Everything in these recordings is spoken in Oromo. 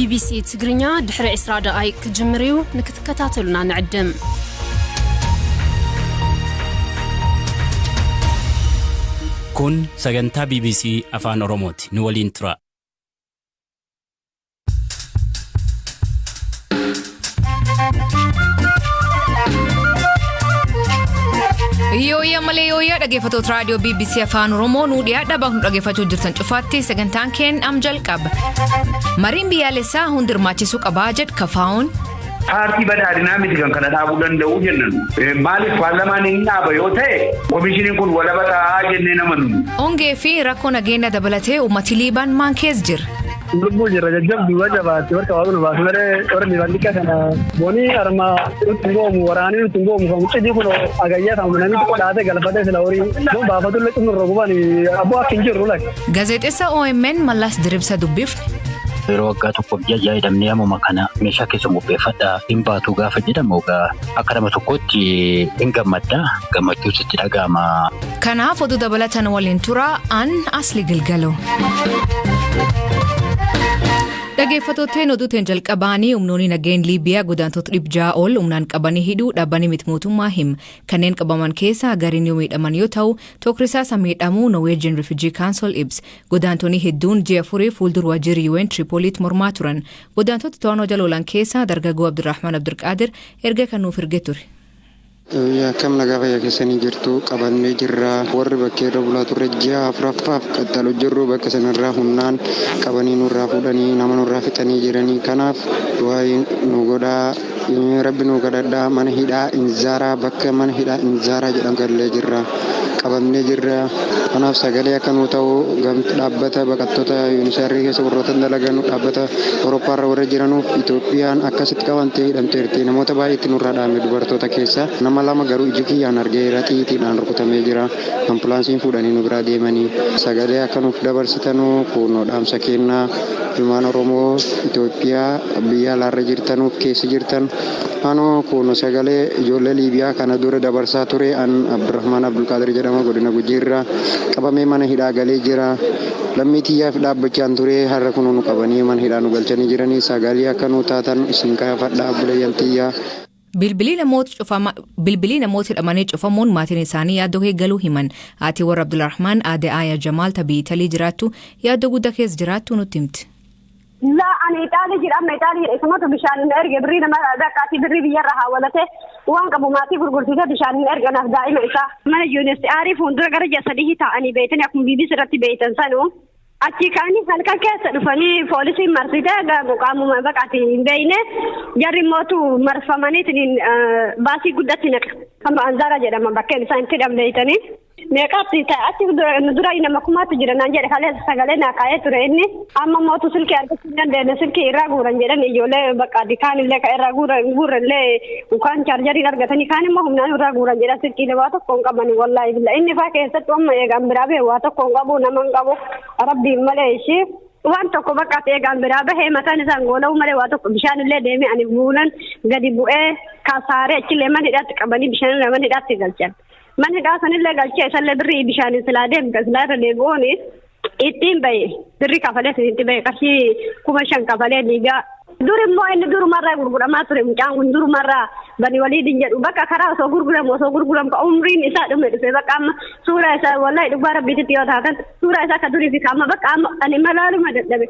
BBC تقرنيا دحر إسراء دقائق كجمريو نكتكتاتلنا نعدم كون سجنتا BBC أفان أوروموتي نولين ترى Yooya malee yooya dhaggeeffattoota raadiyoo BBC Afaan Oromoo nu dhiyaadha bakka dhaggeeffachuu jirtan cufaatti sagantaan keenya jalqaba. Mariin biyyaalessaa hundi hirmaachisuu qabaa jedha kafaa'uun. Paartii badhaadhinaa miti kan kana dhaabuu danda'u jennan. Maaliif paarlamaan hin dhaaba yoo ta'e komishiniin kun walaba ta'aa jennee namannu. Hongee fi rakkoo nageenya dabalatee uummati Liibaan maan keessa jira. Lubbuu jirra jajjabduu wajabaatti warra waaqnu baasuu malee warra miidhagdika kana boonii arma nutti ngoomu waraanii nutti ngoomu kan muccidii kun agayyaa ta'u namni qodhaate galfatee sila horii kun baafatullee xumurra gubani abboo akka hin jirru lakke. Gaazexeessa OMN Mallaas Diribsa dubbifne. Yeroo waggaa tokkoof ja'a hidhamnee ammuma kana meeshaa keessa qopheeffadhaa hin baatu gaafa jedhamu akka nama tokkotti hin gammadda gammachuutu itti dhaga'ama. Kanaaf oduu dabalatan waliin tura an asli gilgaloo. Dhaggeeffattootni oduutiin jalqabaanii humnoonni nageenya Liibiyaa godaantota 600 ol humnaan qabanii hidhuu dhaabanii miti mootummaa him kanneen qabaman keessaa gariin yoo miidhaman yoo ta'u tokkrisaa miidhamuu Norwegian Refugee Council ibs godaantonni hedduun ji'a furii fuuldura waajjirri UN Tripoliitti mormaa turan godaantota to'annoo jala oolan keessaa dargaggoo Abdurrahman Abdulqaadir erga kan nuuf erge ture. Akkam nagaa fayyaa keessanii jirtu qabannee jirra warri bakkee irra bulaa turre ji'a afuraffaaf qaxxaluu jirru bakka sanarraa humnaan qabanii nurraa fuudhanii nama nurraa fixanii jiranii kanaaf waa'ee nu godhaa rabbi nu gadhadhaa mana hidhaa inzaaraa bakka mana hidhaa inzaaraa jedhamu gallee jirra qabannee jirra kanaaf sagalee akka nu ta'u dhaabbata baqattoota yuunisaarrii keessa warroota dalagan dhaabbata Awurooppaarra warra jiranuuf Itoophiyaan akkasitti qabantee hidhamteerti namoota baay'eetti nurraa dhaame dubartoota keessa nama lama garuu iji kiyyaan argeera xiitiidhaan rukutamee jira ambulaansiin fuudhanii nu biraa deemanii sagalee akka nuuf dabarsitanuu kunoo dhaamsa kennaa ilmaan Oromoo Itoophiyaa biyya alaarra jirtanuuf keessa jirtan anoo kunoo sagalee ijoollee Liibiyaa kana dura dabarsaa ture an Abdurrahman Abdulqaadir jedhama godina Gujiirraa qabamee mana hidhaa galee jira lammii tiyyaaf dhaabbachaan ture har'a kunoo nu qabanii mana hidhaa nu galchanii jiranii sagalee akka nu taatan isin kaafadhaa buleeyyan tiyyaa. Bilbilii namoota hidhamanii cufamuun maatiin isaanii yaaddoo eeggaluu himan haati warra Abdulrahman aadde Aayaa Jamaal tabii Italii jiraattu yaaddoo guddaa keessa jiraattu nutti himti. Ani Itaalii jedhama Itaalii isumatu bishaan erge birrii nama dhaqqaati birrii biyyarra hawwalate waan qabu maatii gurgurtee bishaan erganaaf daa'ima isaa mana yuunisti aarii fuuldura gara ji'a sadii ta'anii beeytan akkuma BBC irratti beeytan sanuu achi kaanii halkan keessa dhufanii poolisiin marsitee qaamuma baqaati hin beeyne jarri mootu marfamaniitiin baasii guddatti naqa kan Anzaara jedhama bakkeen isaan itti dhabdeeytanii meeqaatti ta'atti dura nama kumaatti jira naan jedhe kalee sagalee naa kaa'ee ture inni amma mootu silkii argachuu dandeenye silkii irraa guuran jedhan ijoollee baqaati kaanillee ka irraa guurallee ukaan chaarjariin argatanii kaan immoo humnaan irraa guuran jedhan silkiilee waa tokko hin qabani wallaahi billa inni faa keessatti amma eegaan biraa bee waa tokko hin qabu nama hin qabu rabbiin malee ishii waan tokko bakka eegaan biraa bahee mataan isaan goola'u malee waa tokko bishaanillee deemee ani buunan gadi bu'ee kaasaaree achillee mana hidhaatti qabanii bishaanillee mana hidhaatti galchan. Man hidhaa sanillee galchee isallee birrii bishaanii silaa deemka silaa irra deebi'uuni ittiin bahe birrii kafalee itti bahe qarshii 5,000 kafalee liigaa. Dur immoo inni durumarraa gurguramaa ture mucaan kun durumarraa bani waliin jedhu bakka karaa osoo gurguramu ka umriin isaa dhume dhufe bakka amma suuraa isaa wallahi dhugaa rabbiitti yoo taatan suuraa isaa ka durii fi amma bakka amma ani malaaluma dadhabe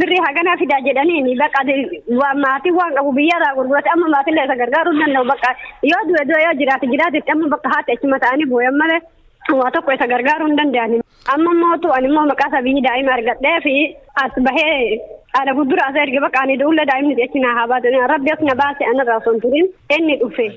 birrii haganaa fidaa jedhanii bakka maatii waan qabu biyyarraa gurgurate amma maatillee isa gargaaruu danda'u bakka yoo du'e yoo jiraate amma bakka haati achuma ta'anii booyan malee waa tokko isa gargaaruu hin danda'ani. Amma mootu ani immoo maqaa sabii daa'ima argadhee fi as bahee ana gudura as erge bakka ani duulla daa'imni jechi naa haa baatu rabbi as na baase anarraa osoo hin turin inni dhufe.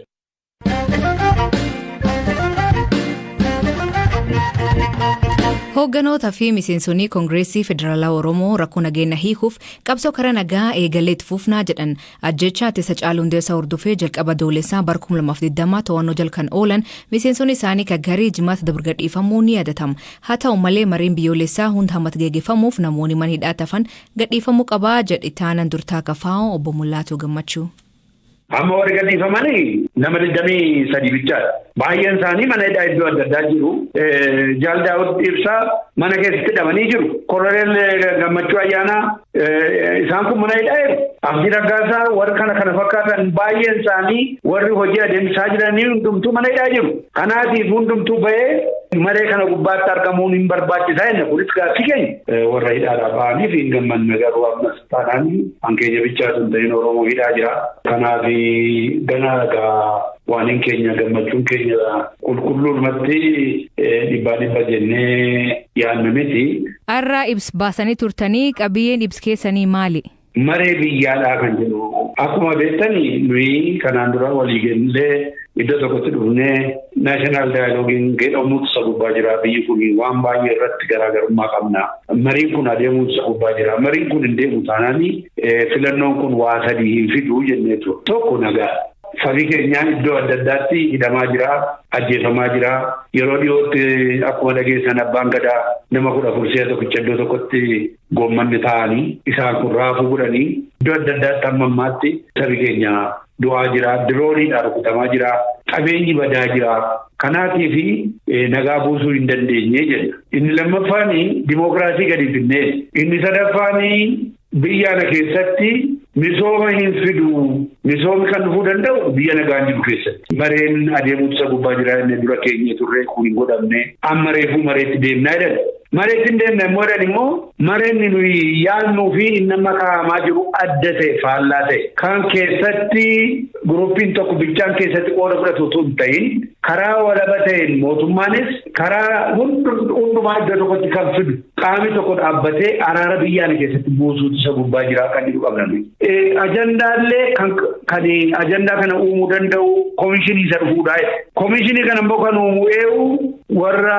Hoogganoota fi miseensonni Koongireesii Federaalaa Oromoo rakkoo nageenya hiikuuf qabsoo karaa nagaa eegalee itti fufnaa jedhan ajjechaa ittisa Hacaaluu Hundeessaa hordofee jalqaba doolessaa bara 2020 to'annoo jalkan oolan miseensonni isaanii kaggarii jimaata dabargadhiifamuu ni yaadatama. Haa ta'u malee mariin biyyoolessaa hunda hammata geeggeeffamuuf namoonni mana hidhaa tafan gadhiifamuu qabaa jedhi taanan durtaa kafaa'oo obbo Mullaatu Gammachuu. Amma warri gadhiifamanii nama 23 bichaadha. Baay'een isaanii mana hidhaa iddoo adda addaa jiru. Jaaldaawwan ibsaa mana keessatti hidhamanii jiru. Koloneel Gammachuu Ayyaanaa isaan kun mana hidhaa jiru. Abdii Raggaasaa warra kana fakkaatan baay'een isaanii warri hojii adeemsisaa jiranii hundumtuu mana hidhaa jiru. Kanaatiif hundumtuu bahee maree kana gubbaatti argamuun hin barbaachisaa inni kunis gaaffii keenya warra hidhaadhaa ba'anii fi hin gammanne garuu ammas taanaan hankeenya bichaa sun ta'in Oromoo hidhaa jira. Kanaaf ganaa waan keenya gammachuun keenya qulqulluudhumatti dhibba jennee yaadna miti. Har'aa ibs baasanii turtanii qabiyyeen ibs keessanii maali? Maree biyyaadhaa kan jedhu akkuma beektanii nuyi kanaan dura walii gallee iddoo tokkotti dhufnee naashinaal daayiloogiin jedhamuutu sagubbaa jira. Biyyi kun waan baay'ee irratti garaagarummaa qabna. Mariin kun adeemuutu sagubbaa jira. Mariin kun hin deemu taanaan filannoon kun waa sadii hin fiduu jenneetu. Tokko nagaa. Sabii keenyaan iddoo adda addaatti hidhamaa jira, ajjeefamaa jira. Yeroo dhiyootti akkuma dhageessan abbaan gadaa nama 14 tokkicha iddoo tokkotti goommanni ta'anii isaan kun raafuu godhanii iddoo adda addaatti amma ammaatti sabii keenya du'aa jira, dirooniidhaan rukutamaa jira, qabeenyi badaa jira. Kanaatiif nagaa buusuu hin dandeenye jedha. Inni lammaffaan dimookiraasii gadi finnee, inni sadaffaan biyya kana keessatti misooma hin fidu. Misoomni kan dhufuu danda'u biyya nagaan jiru keessatti. Mareen adeemuutu isa gubbaa jira inni dura keenya turre kun hin godhamne. Amma reefuu mareetti deemnaa jedhan. Mareetti hin deemne immoo mareen nuyi yaadnuu fi inni amma kaa'amaa jiru adda ta'e faallaa ta'e. Kan keessatti guruppiin tokko bichaan keessatti qooda fudhatu otoo hin ta'in karaa walaba ta'een mootummaanis karaa hundumaa iddoo tokkotti kan fidu qaamni tokko dhaabbatee araara biyyaa keessatti buusuutu isa gubbaa jira kan jedhu qabna. Ajandaallee kan ajandaa kana uumuu danda'u komishinii isa dhufuudha. Komishinii kana immoo kan uumu warra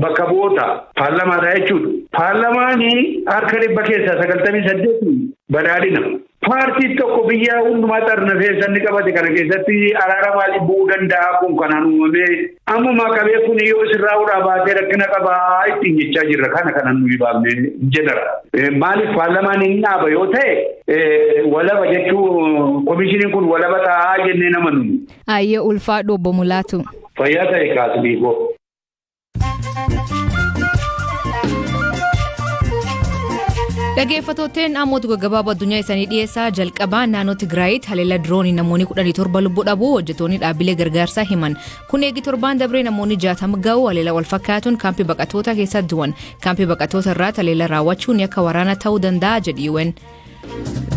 bakka bu'oota paarlamaadha jechuudha. Paarlamaanii harka 98 badhaadhina. Paartii tokko biyya hundumaa xarna feessanni qabate kana keessatti araara maalii bu'uu danda'a kun kanaan uumamee ammumaa qabee kun yoo sirraa'uudhaa baatee rakkina qabaa ittiin jechaa jirra kana nuyi baafnee jedhara. Maaliif paarlamaan hin dhaaba yoo ta'e walaba jechuu komishiniin kun walaba ta'aa jennee nama nuni. Ayyee ulfaadhu obbo Mulaatu. Fayyaa ta'e kaasbiikoo. Dhaggeeffattoonni ammoo gabaabaa addunyaa isaanii dhiyeessaa jalqabaa naannoo Tigraayitti haleellaa diroonii namoonni 17 lubbuu dhabuu hojjettoonni dhaabbilee gargaarsaa himan. Kun eegi torbaan dabree namoonni 60 ga'u haleellaa wal fakkaatuun kaampii baqattoota keessa du'an. Kaampii baqattoota irraa haleellaa raawwachuun akka waraana ta'uu danda'a jedhiiwwan.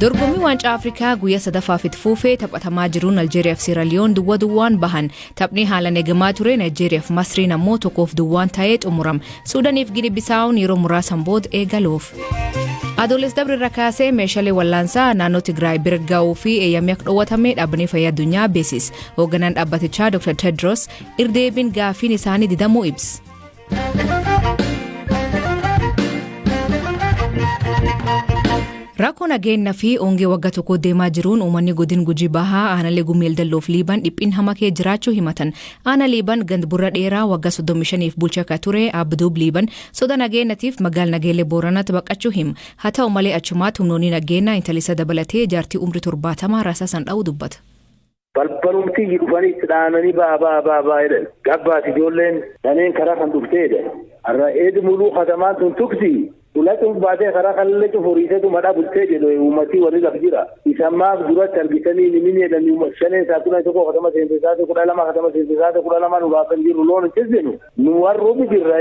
Dorgommii waancaa Afrikaa guyyaa sadaffaaf itti fufee taphatamaa jiruun Aljeeriyaa fi Siiraliyoon duwwaan bahan. Taphni haalaan eegamaa ture Naayijeeriyaa fi Masriin ammoo 1-2 ta'ee xumurame. Suudaaniif Gini Bisaawun yeroo muraasan booda eegaluuf. Adoolessa dabre irraa kaasee meeshaalee wallaansaa naannoo Tigraay bira ga'uu fi eeyyamni akka dhoowwatamee dhaabbanni fayyaa addunyaa beeksise. Hoogganaan dhaabbatichaa Dr. Tedros irdeebiin gaaffiin isaanii didamuu ibsa. Rakkoo nageenyaa fi ongee waggaa tokko deemaa jiruun uummanni godina Gujii Bahaa aanaalee Gumeel Dalloof Liiban dhiphiin hamaa kee jiraachuu himatan. Aanaa Liiban gandburra dheeraa waggaa 35f bulchaa akka ture Abduub Liiban soda nageenyaatiif magaala Nageellee Booranaatti baqachuu hima. Haa ta'u malee achumaatti humnoonni nageenyaa intalisa dabalatee jaartii umrii 70 rasaasaan dha'uu dubbata. Balbalumtii dhufanii itti dhaananii baa jedhan. Gabbaas ijoolleen daneen karaa kan dhufteedha. Har'a eedi muluu katamaan tun tuksi. Ulaatuun baatee karaa kallee cufuriiseetu madhaa bultee jedhu uummatii walii laf jira. Isammaaf duratti argisanii ni jedhanii shaneen saatuna tokko katama seensisaate 12 katama seensisaate 12 nu baafan jiru loon hin nu warruufi jirra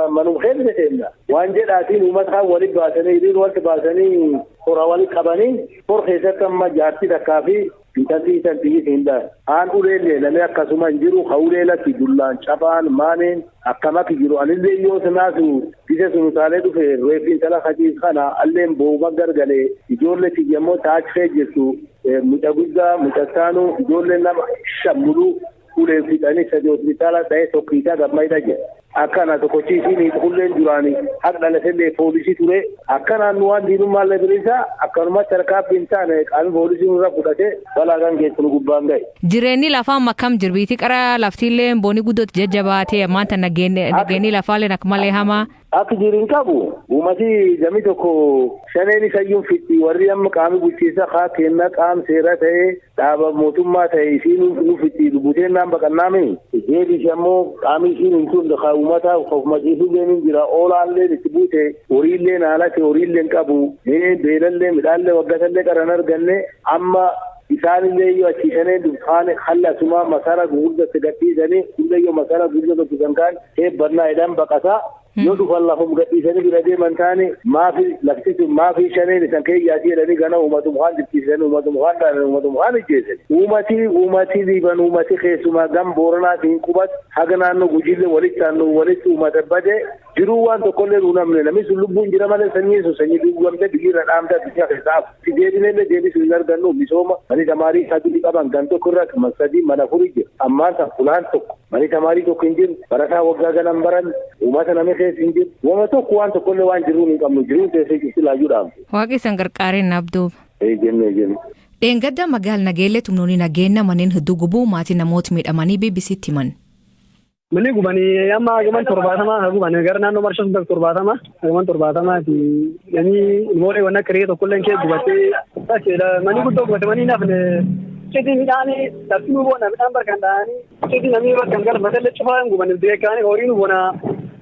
manum keessa seenna. Waan jedhaatiin uummata walii baasanii hiriir walitti baasanii hora walii qabanii hor keessatti amma jaartii takkaa fi intalli hinda aan uleellee lamee akkasuma hin jiru hawleelatti dullaan cabaan maaneen akkamatti jiru anillee yoo sanaasu bise sunutaalee dhufe reeffi intala kajiis kana alleen booma gargalee ijoollee tiyyammoo taachifee jirtu muca guddaa mucattaanu ijoollee nama shammuluu uleen fixanii sadii hospitaala ta'ee tokkiisaa gammayidha jedha. Akkana tokkochiisiin hulleen duraanii haqa dhalasellee poolisii ture akkanaan nu waan diinummaan labiriisa akkanumatti harkaaf hin taane qaamni poolisii nurra fudhate balaa kan geessinu gubbaan ga'e. Jireenyi lafaa makkam jirbiiti qara laftiillee booni guddootti jajjabaatee maanta nageenyi lafaallee akka malee hamaa. Akka jirin qabu uumati jamii tokko shaneen isayyuu fitti warri amma qaamni bulchiinsa haa kenna qaam seera ta'ee dhaaba mootummaa ta'e isiin nu fitti buteen naan baqannaame jeelis ammoo qaamni isiin hin tun haa uummata ofuma jiisullee jira oolaallee itti buute horiillee naalate horiillee qabu beelallee midhaallee waggatallee qaran arganne amma isaanillee yoo achiisanii dukkaane hallasuma masara gurguddatti gadhiisanii hundee yoo masara gurguddatti gangaan eebbannaa jedhan baqataa yoo dhufan lafum gadhiisanii bira deeman taane maafi laftisu maafi shaneen isan keeyyaati jedhanii gana uumatum haan dirqisiisanii uumatum haan dhaananii uumatum haan ijjeesanii uumatii dhiiban uumatii keessumaa gam booranaatiin qubat haga naannoo gujiillee walitti uummata bade jiruu waan tokkollee nuu namne namni sun lubbuun jira malee sanyii sun sanyii duwwamte biyyiirra dhaamte addunyaa keessaaf si deebinellee deebisu hin argannu misooma mani tamaarii sadii qaban gan tokko irra sadii mana furii jira ammaan san fulaan tokko mani tamaarii tokko hin jiru barataa waggaa ganan baran uummata namni keessa hin jiru wama tokko waan tokkollee waan jiruun hin qabnu jiruun teessee jirti laajuudhaaf. Waaqi san gargaareen abduu. Jenne. Dheengadda magaal nageellee tumnoonni nageenya manneen hedduu gubuu maatii namoota miidhamanii BBC'tti himan. Mani gubanii amma gaman 70 gubanii gara naannoo marshaa 70 gaman 70ti yani ilmoodhe wanna kiree tokkolleen kee gubatee takeedha mani guddoo gubate mani nafne cidii midhaanii dabsinu boona midhaan barkan dhaanii cidii namni bakkan galfatelle cufaan gubanii beekaanii horiin boona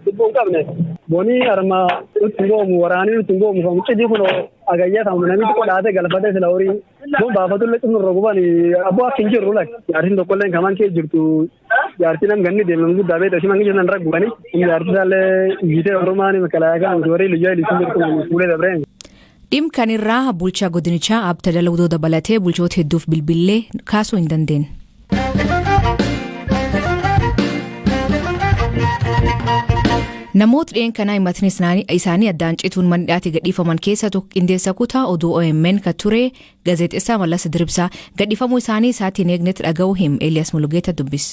dubboon qabne booni arma nutti ngoomu waraanii nutti ngoomu kan cidii kun agayyaa ta'u namni tokko dhaate galfatee sila horii kun baafatulle cufnurra gubanii abboo akka hin jirru lak yaartiin tokkolleen kaman kee jirtu jaartii nam ganni deeman guddaa beeta si mangi jennan raggubani jaartii saalee giitee oromaani makalaayaa kan warri liyyaa liisin jirtu fuulee dabreen. Dhimkan irraa bulchaa godinichaa abta dalagdoo dabalatee bulchoota hedduuf bilbillee kaasuu hin dandeenye. Namoota dhiyeen kanaa himatni isaanii addaan cituun mandhaatti gadhiifaman keessa tokko qindeessa kutaa oduu OMN kan ture gaazexeessaa Mallas Dirbsaa gadhiifamuu isaanii isaatiin eegnetti dhaga'uu him Eeliyaas Mulugeeta dubbis.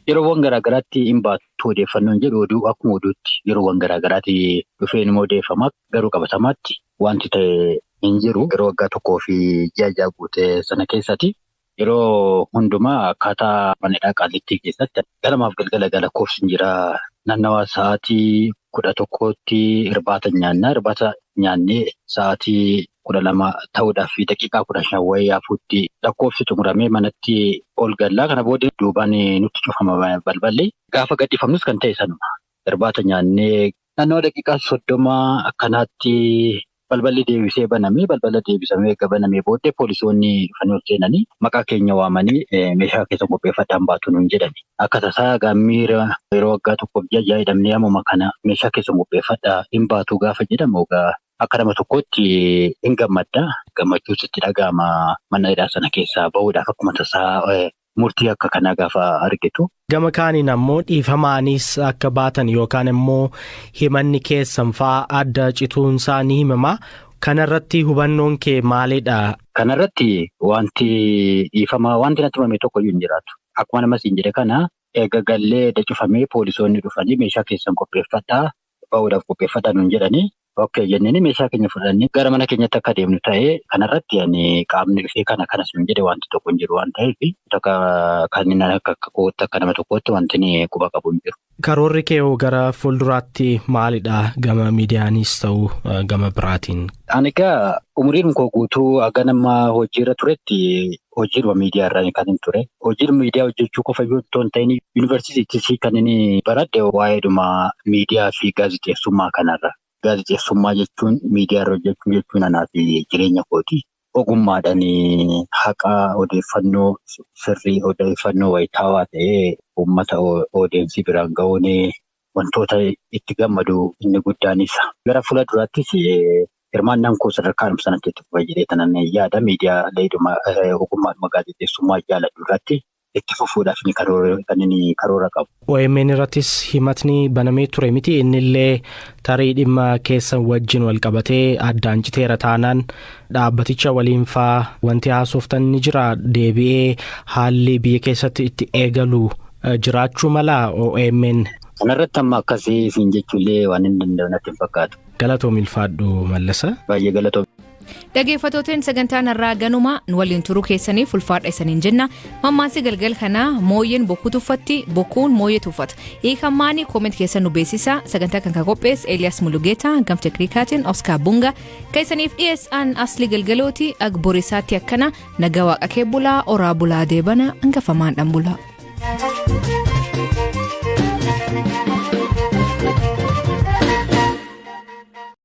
Yeroowwan garaagaraatti hin baatu odeeffannoon jedhu oduu akkuma oduutti yeroowwan garaagaraatti dhufee nama odeeffama garuu qabatamaatti wanti ta'e hin jiru yeroo waggaa tokkoo fi ji'a guute sana keessatti yeroo hundumaa akkaataa manadhaa qaallittii keessatti galamaaf galgala koofsin jira naannawa sa'aatii 11tti irbaata nyaannee sa'aatii 12 ta'uudhaaf fi daqiiqaa 15 wayii hafuutti lakkoofsi xumuramee manatti ol gallaa kana booda duubaan nutti cufama balballi gaafa gadhiifamnus kan ta'e sanuma irbaata nyaannee naannawa daqiiqaa 30 akkanaatti balballi deebisee banamee balbala deebisamee eega banamee booddee poolisoonni dhufanii seenanii maqaa keenya waamanii meeshaa keessa qopheeffadhaan baatu nuun jedhani akka tasaa gaammiira yeroo waggaa tokkoof ji'a jedhamnee ammuma kana meeshaa keessa qopheeffadhaa hin baatu gaafa jedhamu akka nama tokkotti hin gammadda gammachuus itti dhaga'ama mana hidhaa sana keessaa bahuudhaaf akkuma tasaa murtii akka kanaa gaafa argitu. Gama kaaniin ammoo dhiifamaanis akka baatan yookaan immoo himanni keessan fa'aa adda cituun isaa ni himama. Kanarratti hubannoon kee maalidha? Kanarratti wanti dhiifamaa wanti natti himame tokko iyyuu hin jiraatu. Akkuma nama siin jedhe kana eega gallee dacufamee poolisoonni dhufanii meeshaa keessan qopheeffadhaa bahuudhaaf qopheeffadhaa nuun jedhanii. Okay jenneen meeshaa keenya fudhannee gara mana keenyatti akka deemnu ta'ee kanarratti qaamni dhufee kanas nuun jedhe wanti tokko hin jiru waan ta'eef kanneen akka nama tokkotti wanti quba qabu hin jiru. Karoorri kee gara fuulduraatti maalidha gama miidiyaanis ta'u gama biraatiin? Ani egaa umuriin koo guutuu aga nama hojiirra turetti hojiiruma miidiyaa irraa kan hin ture. Hojiiruma miidiyaa hojjechuu qofa yoo ta'u ta'in yuunivarsiitii kan inni baradhe waa'eedhuma miidiyaa fi gaazexeessummaa kanarra. Gaazexeessummaa jechuun miidiyaa irra hojjechuu jechuun anaa fi jireenya kooti. Ogummaadhaan haqa odeeffannoo sirrii odeeffannoo wayitaawaa ta'ee uummata odeensii biraan ga'uun wantoota itti gammadu inni guddaanis. Gara fuula duraattis hirmaannaan koo sadarkaa sanatti itti fufa jedhee tanan yaada miidiyaa ogummaadhuma gaazexeessummaa jaaladhu irratti itti fufuudhaaf kan inni karoora qabu. OMN irrattis himatni banamee ture miti innillee tarii dhimma keessan wajjin wal qabatee addaan citeera taanaan dhaabbaticha waliin faa wanti haasoftan ni jira deebi'ee haalli biyya keessatti itti eegalu jiraachuu mala OMN. Kanarratti amma akkasii siin jechuullee waan hin danda'u natti hin fakkaatu. Galatoom ilfaadhu Mallasa. Baay'ee galatoom. Dhaggeeffatooteen sagantaan irraa ganuma nu waliin turuu keessaniif ulfaadha isaniin jenna. Mammaansi galgal kanaa mooyyeen bokkuu tuffatti bokkuun mooyyee tuffata. Hiikammaanii kooment keessan nu beeksisa. Sagantaa kan qophees Elias Mulugeeta gam teknikaatiin Oscar Bunga keessaniif dhiyeessaan asli galgalooti agborisaatti akkana nagaa waaqa kee bulaa oraa bulaa deebana hangafamaan dhan bulaa.